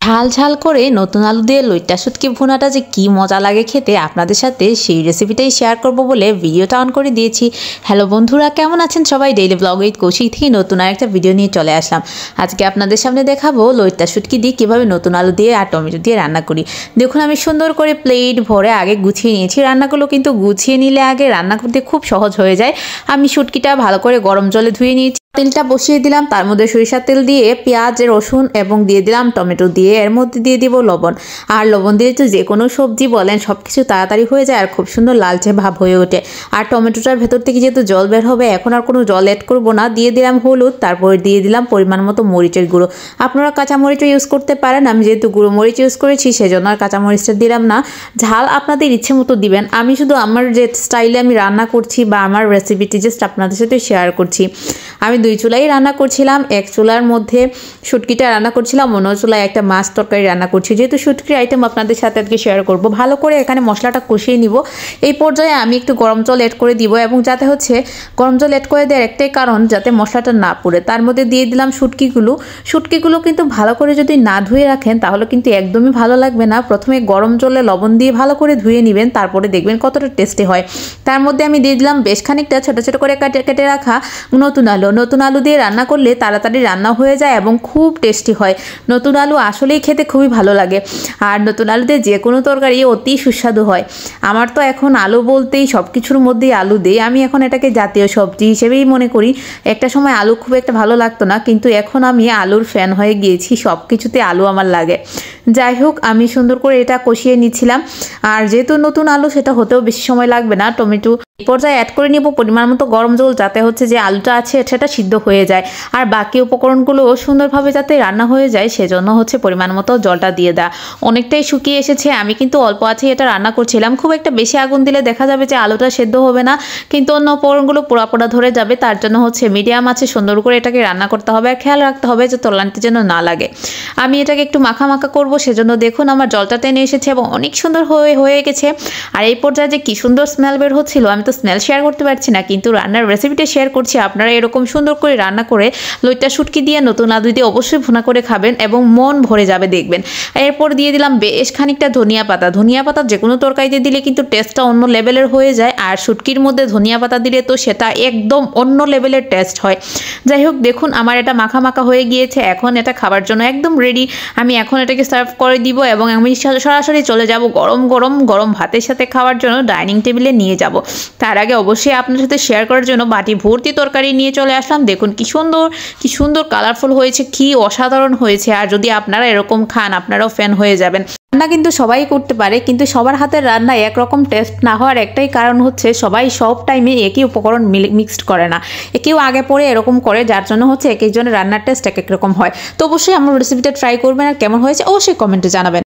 ঝাল ঝাল করে নতুন আলু দিয়ে লইট্টা শুটকি ভুনাটা যে কি মজা লাগে খেতে আপনাদের সাথে সেই রেসিপিটাই শেয়ার করব বলে ভিডিওটা অন করে দিয়েছি। হ্যালো বন্ধুরা, কেমন আছেন সবাই? ডেইলি ব্লগ উইথ কৌশিক থেকে নতুন আরেকটা ভিডিও নিয়ে চলে আসলাম। আজকে আপনাদের সামনে দেখাবো লইট্টা শুটকি দিয়ে কীভাবে নতুন আলু দিয়ে আর টমেটো দিয়ে রান্না করি। দেখুন আমি সুন্দর করে প্লেট ভরে আগে গুছিয়ে নিয়েছি। রান্নাগুলো কিন্তু গুছিয়ে নিলে আগে রান্না করতে খুব সহজ হয়ে যায়। আমি শুটকিটা ভালো করে গরম জলে ধুয়ে নিয়েছি। তেলটা বসিয়ে দিলাম, তার মধ্যে সরিষার তেল দিয়ে পেঁয়াজ রসুন এবং দিয়ে দিলাম টমেটো দিয়ে এর মধ্যে দিয়ে দিব লবণ। আর লবণ দিয়ে তো যে কোনো সবজি বলেন সব কিছু তাড়াতাড়ি হয়ে যায় আর খুব সুন্দর লালচে ভাব হয়ে ওঠে। আর টমেটোটার ভেতর থেকে যেহেতু জল বের হবে, এখন আর কোনো জল অ্যাড করব না। দিয়ে দিলাম হলুদ, তারপরে দিয়ে দিলাম পরিমাণ মতো মরিচের গুঁড়ো। আপনারা কাঁচামরিচও ইউজ করতে পারেন, আমি যেহেতু গুঁড়ো মরিচ ইউজ করেছি সেজন্য আর কাঁচামরিচটা দিলাম না। ঝাল আপনাদের ইচ্ছে মতো দিবেন। আমি শুধু আমার যে স্টাইলে আমি রান্না করছি বা আমার রেসিপিটি জাস্ট আপনাদের সাথে শেয়ার করছি। আমি দুই চুলাই রান্না করছিলাম, এক চুলার মধ্যে শুটকিটা রান্না করছিলাম, অন্য চুলায় একটা মাছ তরকারি রান্না করছি। যেহেতু শুটকির আইটেম আপনাদের সাথে আজকে শেয়ার করব, ভালো করে এখানে মশলাটা কষিয়ে নিব। এই পর্যায়ে আমি একটু গরম জল অ্যাড করে দিব, এবং যাতে হচ্ছে গরম জল অ্যাড করে দেওয়ার একটাই কারণ যাতে মশলাটা না পুড়ে। তার মধ্যে দিয়ে দিলাম শুটকিগুলো কিন্তু ভালো করে যদি না ধুয়ে রাখেন তাহলে কিন্তু একদমই ভালো লাগবে না। প্রথমে গরম জলে লবণ দিয়ে ভালো করে ধুয়ে নেবেন, তারপরে দেখবেন কতটা টেস্টি হয়। তার মধ্যে আমি দিয়ে দিলাম বেশ খানিকটা ছোটো ছোটো করে কেটে রাখা নতুন আলু দিয়ে রান্না করলে তাড়াতাড়ি রান্না হয়ে যায় এবং খুব টেস্টি হয়। নতুন আলু আসলেই খেতে খুবই ভালো লাগে, আর নতুন আলু দিয়ে যে কোনো তরকারি অতি সুস্বাদু হয়। আমার তো এখন আলু বলতেই সব কিছুর মধ্যেই আলু দিই। আমি এখন এটাকে জাতীয় সবজি হিসেবেই মনে করি। একটা সময় আলু খুব একটা ভালো লাগতো না, কিন্তু এখন আমি আলুর ফ্যান হয়ে গিয়েছি, সব কিছুতে আলু আমার লাগে। যাই হোক, আমি সুন্দর করে এটা কষিয়ে নিচ্ছিলাম। আর যেহেতু নতুন আলু সেটা হতেও বেশি সময় লাগবে না। টমেটো এই পর্যায়ে অ্যাড করে নিব পরিমাণ মতো গরম জল, যাতে হচ্ছে যে আলুটা আছে সেটা সিদ্ধ হয়ে যায়। আর বাকি উপকরণগুলোও সুন্দরভাবে যাতে রান্না হয়ে যায় সেজন্য হচ্ছে পরিমাণ মতো জলটা দিয়ে দেওয়া। অনেকটাই শুকিয়ে এসেছে, আমি কিন্তু অল্প আছে এটা রান্না করছিলাম। খুব একটা বেশি আগুন দিলে দেখা যাবে যে আলুটা সেদ্ধ হবে না, কিন্তু অন্য উপকরণগুলো পোড়া পোড়া ধরে যাবে। তার জন্য হচ্ছে মিডিয়াম আছে সুন্দর করে এটাকে রান্না করতে হবে, আর খেয়াল রাখতে হবে যে তলানিতে যেন না লাগে। আমি এটাকে একটু মাখা মাখা করবো, সেজন্য দেখুন আমার জলটা টেনে এসেছে এবং অনেক সুন্দর হয়ে গেছে। আর এই পর্যায়ে যে কি সুন্দর স্মেল বের হচ্ছিল, আমি তো স্মেল শেয়ার করতে পারছি না, কিন্তু রান্নার রেসিপিটা শেয়ার করছি। আপনারা এরকম সুন্দর করে রান্না করে লইট্টা শুটকি দিয়ে নতুন আলু দিয়ে অবশ্যই ভুনা করে খাবেন এবং মন ভরে যাবে দেখবেন। এরপর দিয়ে দিলাম বেশ খানিকটা ধনিয়া পাতা যে কোনো তরকারিতে দিলে কিন্তু টেস্টটা অন্য লেভেলের হয়ে যায়, আর শুটকির মধ্যে ধনিয়া পাতা দিলে তো সেটা একদম অন্য লেভেলের টেস্ট হয়। যাই হোক, দেখুন আমার এটা মাখা মাখা হয়ে গিয়েছে, এখন এটা খাবার জন্য একদম রেডি। আমি এখন এটাকে সার্ভ করে দিব এবং আমি সরাসরি চলে যাব গরম ভাতের সাথে খাওয়ার জন্য ডাইনিং টেবিলে নিয়ে যাব। তার আগে অবশ্যই আপনার সাথে শেয়ার করার জন্য বাটি ভর্তি তরকারি নিয়ে চলে আসলাম। দেখুন কি সুন্দর কালারফুল হয়েছে, কি অসাধারণ হয়েছে। আর যদি আপনারা এরকম খান আপনারাও ফ্যান হয়ে যাবেন। রান্না কিন্তু সবাই করতে পারে, কিন্তু সবার হাতের রান্না একরকম টেস্ট না হওয়ার একটাই কারণ হচ্ছে সবাই সব টাইমে একই উপকরণ মিক্সড করে না, কেউ আগে পরে এরকম করে, যার জন্য হচ্ছে এক একজনের রান্নার টেস্ট এক এক রকম হয়। তো অবশ্যই আমার রেসিপিটা ট্রাই করবেন, আর কেমন হয়েছে অবশ্যই কমেন্টে জানাবেন।